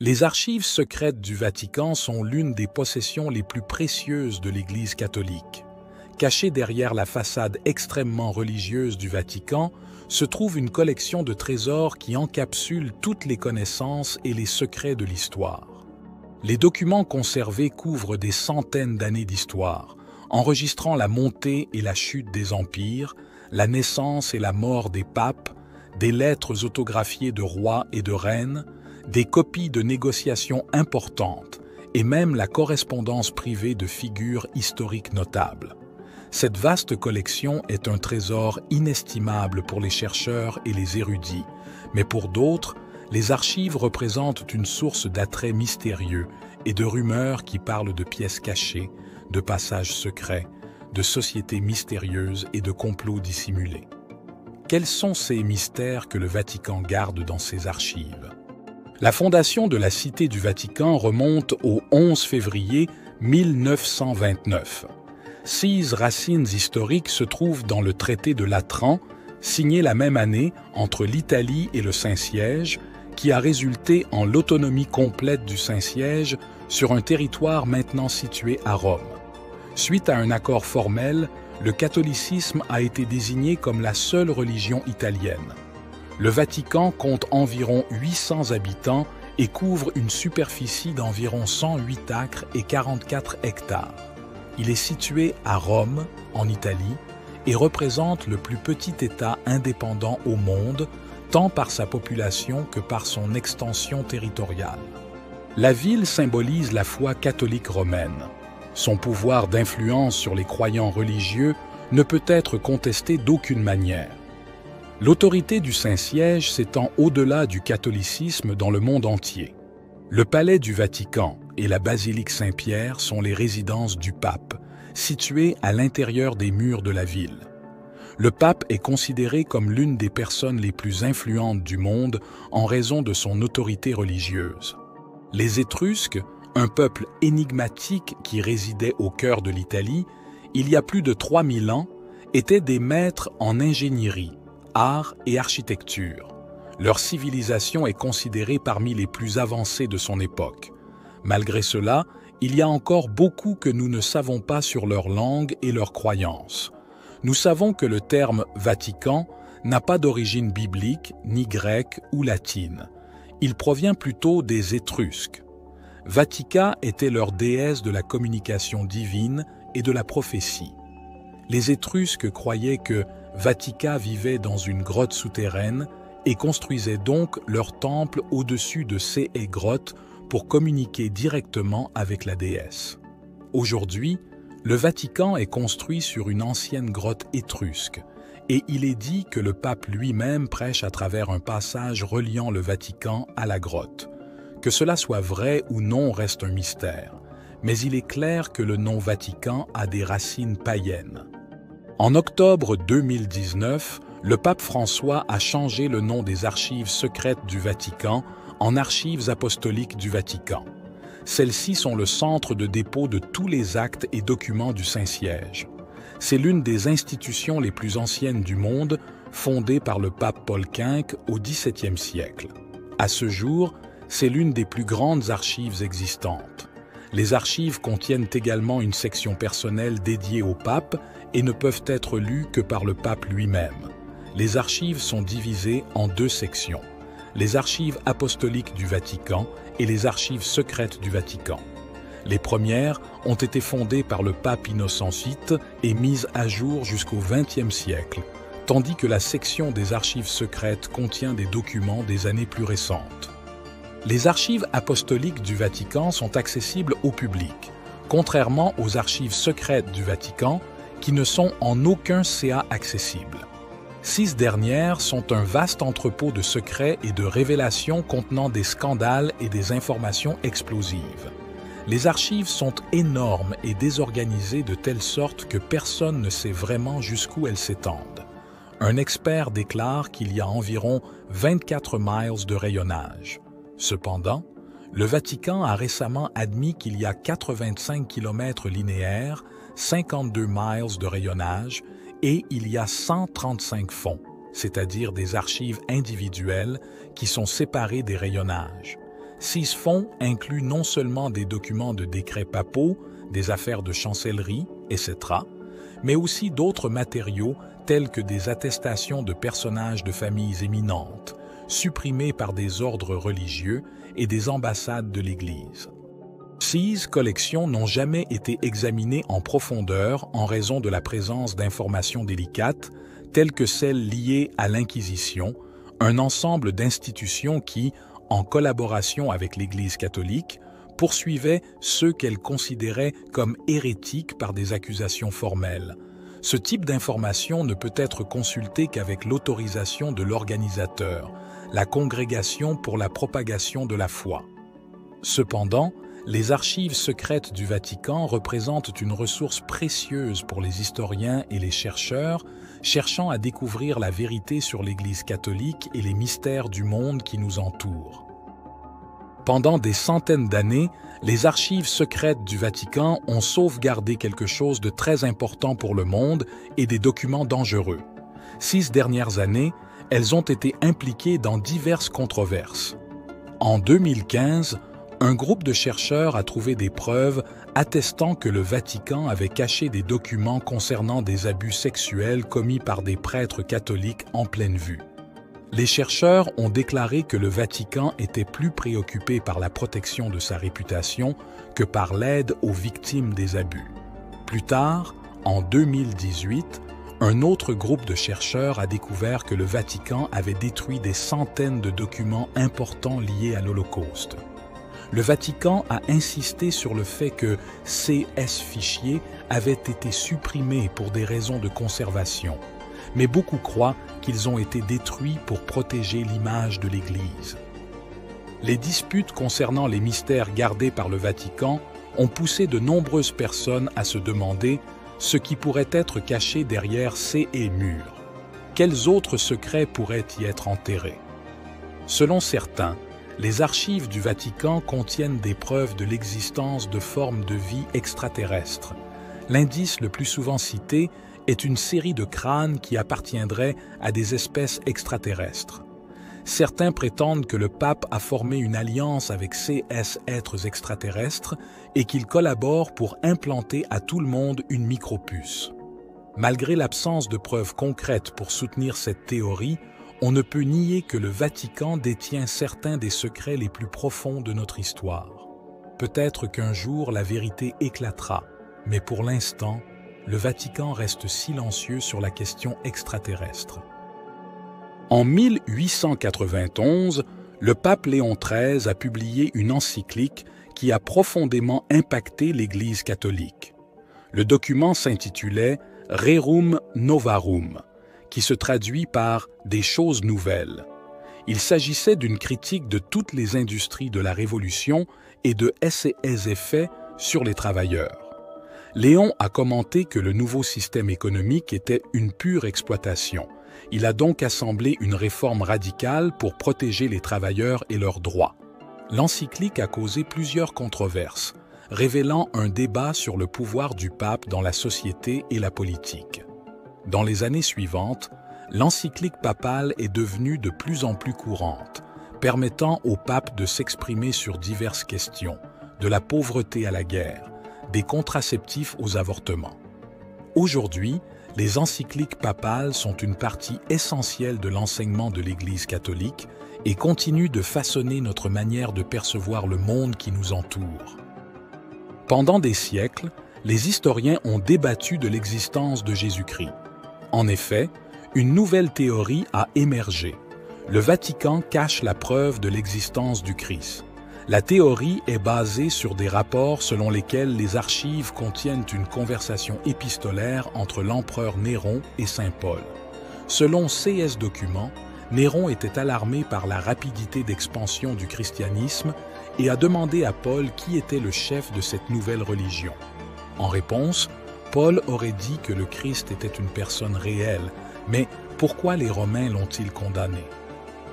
Les archives secrètes du Vatican sont l'une des possessions les plus précieuses de l'Église catholique. Cachée derrière la façade extrêmement religieuse du Vatican, se trouve une collection de trésors qui encapsule toutes les connaissances et les secrets de l'histoire. Les documents conservés couvrent des centaines d'années d'histoire, enregistrant la montée et la chute des empires, la naissance et la mort des papes, des lettres autographiées de rois et de reines, des copies de négociations importantes et même la correspondance privée de figures historiques notables. Cette vaste collection est un trésor inestimable pour les chercheurs et les érudits, mais pour d'autres, les archives représentent une source d'attraits mystérieux et de rumeurs qui parlent de pièces cachées, de passages secrets, de sociétés mystérieuses et de complots dissimulés. Quels sont ces mystères que le Vatican garde dans ses archives? La fondation de la Cité du Vatican remonte au 11 février 1929. 6 racines historiques se trouvent dans le traité de Latran, signé la même année entre l'Italie et le Saint-Siège, qui a résulté en l'autonomie complète du Saint-Siège sur un territoire maintenant situé à Rome. Suite à un accord formel, le catholicisme a été désigné comme la seule religion italienne. Le Vatican compte environ 800 habitants et couvre une superficie d'environ 108 acres et 44 hectares. Il est situé à Rome, en Italie, et représente le plus petit État indépendant au monde, tant par sa population que par son extension territoriale. La ville symbolise la foi catholique romaine. Son pouvoir d'influence sur les croyants religieux ne peut être contesté d'aucune manière. L'autorité du Saint-Siège s'étend au-delà du catholicisme dans le monde entier. Le palais du Vatican et la basilique Saint-Pierre sont les résidences du pape, situées à l'intérieur des murs de la ville. Le pape est considéré comme l'une des personnes les plus influentes du monde en raison de son autorité religieuse. Les Étrusques, un peuple énigmatique qui résidait au cœur de l'Italie, il y a plus de 3000 ans, étaient des maîtres en ingénierie, art et architecture. Leur civilisation est considérée parmi les plus avancées de son époque. Malgré cela, il y a encore beaucoup que nous ne savons pas sur leur langue et leurs croyances. Nous savons que le terme « Vatican » n'a pas d'origine biblique, ni grecque ou latine. Il provient plutôt des Étrusques. Vatica était leur déesse de la communication divine et de la prophétie. Les Étrusques croyaient que Vatica vivait dans une grotte souterraine et construisaient donc leur temple au-dessus de ces grottes pour communiquer directement avec la déesse. Aujourd'hui, le Vatican est construit sur une ancienne grotte étrusque et il est dit que le pape lui-même prêche à travers un passage reliant le Vatican à la grotte. Que cela soit vrai ou non reste un mystère, mais il est clair que le nom Vatican a des racines païennes. En octobre 2019, le pape François a changé le nom des archives secrètes du Vatican en Archives apostoliques du Vatican. Celles-ci sont le centre de dépôt de tous les actes et documents du Saint-Siège. C'est l'une des institutions les plus anciennes du monde, fondée par le pape Paul V au XVIIe siècle. À ce jour, c'est l'une des plus grandes archives existantes. Les archives contiennent également une section personnelle dédiée au pape et ne peuvent être lues que par le pape lui-même. Les archives sont divisées en 2 sections, les archives apostoliques du Vatican et les archives secrètes du Vatican. Les premières ont été fondées par le pape Innocent VIII et mises à jour jusqu'au XXe siècle, tandis que la section des archives secrètes contient des documents des années plus récentes. Les archives apostoliques du Vatican sont accessibles au public, contrairement aux archives secrètes du Vatican qui ne sont en aucun CA accessibles. 6 dernières sont un vaste entrepôt de secrets et de révélations contenant des scandales et des informations explosives. Les archives sont énormes et désorganisées de telle sorte que personne ne sait vraiment jusqu'où elles s'étendent. Un expert déclare qu'il y a environ 24 miles de rayonnage. Cependant, le Vatican a récemment admis qu'il y a 85 km linéaires, 52 miles de rayonnage, et il y a 135 fonds, c'est-à-dire des archives individuelles qui sont séparées des rayonnages. Ces fonds incluent non seulement des documents de décrets papaux, des affaires de chancellerie, etc., mais aussi d'autres matériaux tels que des attestations de personnages de familles éminentes, supprimés par des ordres religieux et des ambassades de l'Église. Ces collections n'ont jamais été examinées en profondeur en raison de la présence d'informations délicates, telles que celles liées à l'Inquisition, un ensemble d'institutions qui, en collaboration avec l'Église catholique, poursuivaient ceux qu'elle considérait comme hérétiques par des accusations formelles. Ce type d'information ne peut être consulté qu'avec l'autorisation de l'organisateur, la Congrégation pour la propagation de la foi. Cependant, les archives secrètes du Vatican représentent une ressource précieuse pour les historiens et les chercheurs cherchant à découvrir la vérité sur l'Église catholique et les mystères du monde qui nous entoure. Pendant des centaines d'années, les archives secrètes du Vatican ont sauvegardé quelque chose de très important pour le monde et des documents dangereux. 6 dernières années, elles ont été impliquées dans diverses controverses. En 2015, un groupe de chercheurs a trouvé des preuves attestant que le Vatican avait caché des documents concernant des abus sexuels commis par des prêtres catholiques en pleine vue. Les chercheurs ont déclaré que le Vatican était plus préoccupé par la protection de sa réputation que par l'aide aux victimes des abus. Plus tard, en 2018, un autre groupe de chercheurs a découvert que le Vatican avait détruit des centaines de documents importants liés à l'Holocauste. Le Vatican a insisté sur le fait que ces fichiers avaient été supprimés pour des raisons de conservation, mais beaucoup croient qu'ils ont été détruits pour protéger l'image de l'Église. Les disputes concernant les mystères gardés par le Vatican ont poussé de nombreuses personnes à se demander ce qui pourrait être caché derrière ces murs. Quels autres secrets pourraient y être enterrés? Selon certains, les archives du Vatican contiennent des preuves de l'existence de formes de vie extraterrestres. L'indice le plus souvent cité est une série de crânes qui appartiendraient à des espèces extraterrestres. Certains prétendent que le pape a formé une alliance avec ces êtres extraterrestres et qu'il collabore pour implanter à tout le monde une micropuce. Malgré l'absence de preuves concrètes pour soutenir cette théorie, on ne peut nier que le Vatican détient certains des secrets les plus profonds de notre histoire. Peut-être qu'un jour la vérité éclatera, mais pour l'instant, le Vatican reste silencieux sur la question extraterrestre. En 1891, le pape Léon XIII a publié une encyclique qui a profondément impacté l'Église catholique. Le document s'intitulait « Rerum Novarum », qui se traduit par « des choses nouvelles ». Il s'agissait d'une critique de toutes les industries de la Révolution et de ses effets sur les travailleurs. Léon a commenté que le nouveau système économique était une pure exploitation. Il a donc assemblé une réforme radicale pour protéger les travailleurs et leurs droits. L'encyclique a causé plusieurs controverses, révélant un débat sur le pouvoir du pape dans la société et la politique. Dans les années suivantes, l'encyclique papale est devenue de plus en plus courante, permettant au pape de s'exprimer sur diverses questions, de la pauvreté à la guerre, des contraceptifs aux avortements. Aujourd'hui, les encycliques papales sont une partie essentielle de l'enseignement de l'Église catholique et continuent de façonner notre manière de percevoir le monde qui nous entoure. Pendant des siècles, les historiens ont débattu de l'existence de Jésus-Christ. En effet, une nouvelle théorie a émergé. Le Vatican cache la preuve de l'existence du Christ. La théorie est basée sur des rapports selon lesquels les archives contiennent une conversation épistolaire entre l'empereur Néron et saint Paul. Selon ces documents, Néron était alarmé par la rapidité d'expansion du christianisme et a demandé à Paul qui était le chef de cette nouvelle religion. En réponse, Paul aurait dit que le Christ était une personne réelle, mais pourquoi les Romains l'ont-ils condamné?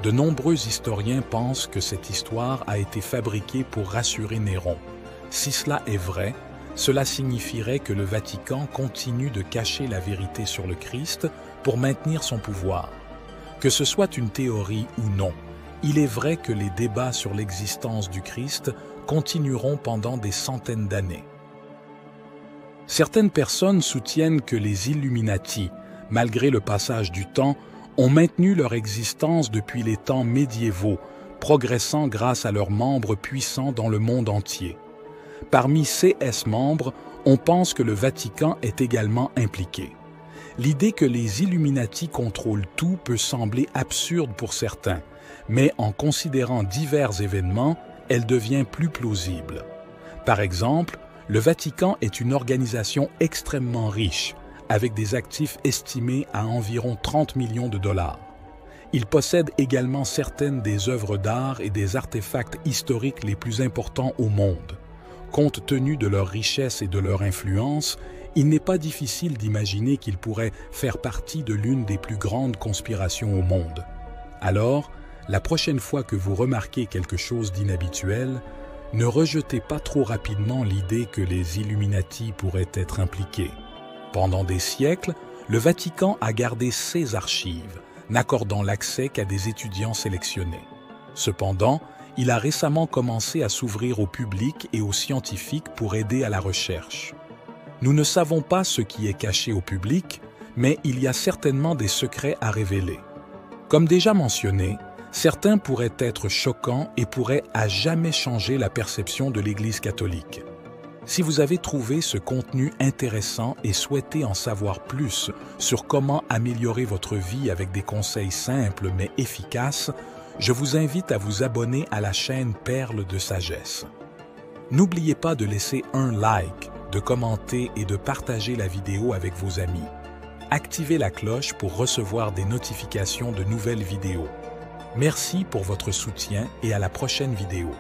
De nombreux historiens pensent que cette histoire a été fabriquée pour rassurer Néron. Si cela est vrai, cela signifierait que le Vatican continue de cacher la vérité sur le Christ pour maintenir son pouvoir. Que ce soit une théorie ou non, il est vrai que les débats sur l'existence du Christ continueront pendant des centaines d'années. Certaines personnes soutiennent que les Illuminati, malgré le passage du temps, ont maintenu leur existence depuis les temps médiévaux, progressant grâce à leurs membres puissants dans le monde entier. Parmi ces membres, on pense que le Vatican est également impliqué. L'idée que les Illuminati contrôlent tout peut sembler absurde pour certains, mais en considérant divers événements, elle devient plus plausible. Par exemple, le Vatican est une organisation extrêmement riche, avec des actifs estimés à environ 30 millions de dollars. Il possède également certaines des œuvres d'art et des artefacts historiques les plus importants au monde. Compte tenu de leur richesse et de leur influence, il n'est pas difficile d'imaginer qu'ils pourraient faire partie de l'une des plus grandes conspirations au monde. Alors, la prochaine fois que vous remarquez quelque chose d'inhabituel, ne rejetez pas trop rapidement l'idée que les Illuminati pourraient être impliqués. Pendant des siècles, le Vatican a gardé ses archives, n'accordant l'accès qu'à des étudiants sélectionnés. Cependant, il a récemment commencé à s'ouvrir au public et aux scientifiques pour aider à la recherche. Nous ne savons pas ce qui est caché au public, mais il y a certainement des secrets à révéler. Comme déjà mentionné, certains pourraient être choquants et pourraient à jamais changer la perception de l'Église catholique. Si vous avez trouvé ce contenu intéressant et souhaitez en savoir plus sur comment améliorer votre vie avec des conseils simples mais efficaces, je vous invite à vous abonner à la chaîne Perles de Sagesse. N'oubliez pas de laisser un like, de commenter et de partager la vidéo avec vos amis. Activez la cloche pour recevoir des notifications de nouvelles vidéos. Merci pour votre soutien et à la prochaine vidéo.